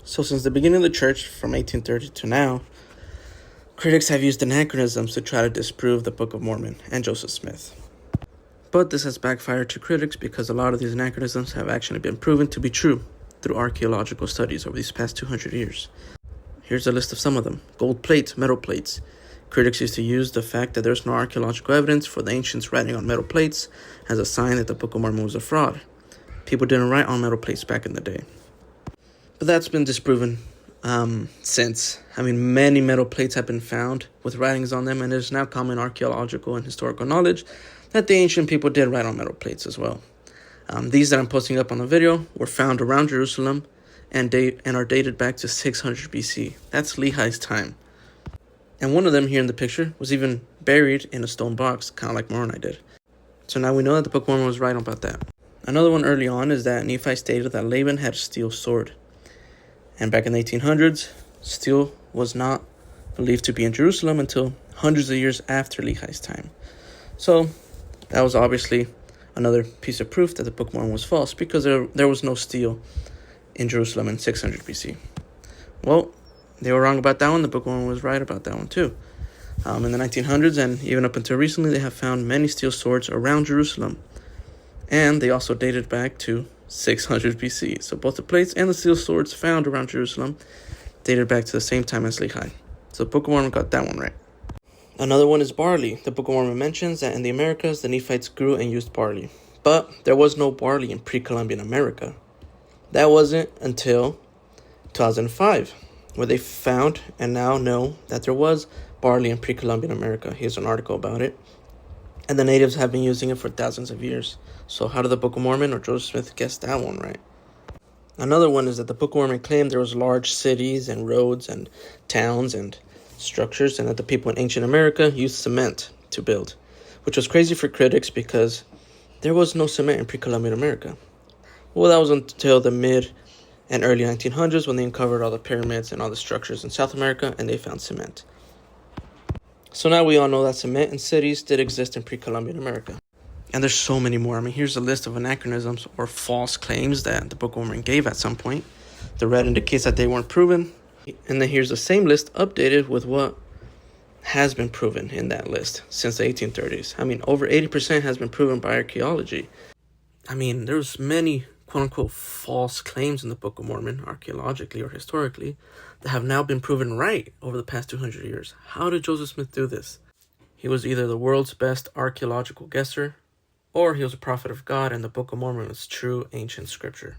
So since the beginning of the church, from 1830 to now, critics have used anachronisms to try to disprove the Book of Mormon and Joseph Smith. But this has backfired to critics because a lot of these anachronisms have actually been proven to be true through archaeological studies over these past 200 years. Here's a list of some of them. Gold plates, metal plates. Critics used to use the fact that there's no archaeological evidence for the ancients writing on metal plates as a sign that the Book of Mormon was a fraud. People didn't write on metal plates back in the day. But that's been disproven since. Many metal plates have been found with writings on them, and it is now common archaeological and historical knowledge that the ancient people did write on metal plates as well. These that I'm posting up on the video were found around Jerusalem and are dated back to 600 BC. That's Lehi's time. And one of them here in the picture was even buried in a stone box, kind of like Moroni did. So now we know that the Book of Mormon was right about that. Another one early on is that Nephi stated that Laban had a steel sword. And back in the 1800s, steel was not believed to be in Jerusalem until hundreds of years after Lehi's time. So that was obviously another piece of proof that the Book of Mormon was false, because there was no steel in Jerusalem in 600 BC. Well, they were wrong about that one. The Book of Mormon was right about that one too. In the 1900s and even up until recently, they have found many steel swords around Jerusalem. And they also dated back to 600 BC. So both the plates and the steel swords found around Jerusalem dated back to the same time as Lehi. So the Book of Mormon got that one right. Another one is barley. The Book of Mormon mentions that in the Americas, the Nephites grew and used barley. But there was no barley in pre-Columbian America. That wasn't until 2005, where they found and now know that there was barley in pre-Columbian America. Here's an article about it. And the natives have been using it for thousands of years. So how did the Book of Mormon or Joseph Smith guess that one right? Another one is that the Book of Mormon claimed there was large cities and roads and towns and structures, and that the people in ancient America used cement to build, which was crazy for critics because there was no cement in pre-Columbian America. Well, that was until the mid and early 1900s when they uncovered all the pyramids and all the structures in South America, and they found cement. So now we all know that cement and cities did exist in pre-Columbian America. And there's so many more. Here's a list of anachronisms or false claims that the Book of Mormon gave at some point. The red indicates that they weren't proven. And then here's the same list updated with what has been proven in that list since the 1830s. Over 80% has been proven by archaeology. There's many quote-unquote false claims in the Book of Mormon, archaeologically or historically, that have now been proven right over the past 200 years. How did Joseph Smith do this? He was either the world's best archaeological guesser, or he was a prophet of God, and the Book of Mormon was true ancient scripture.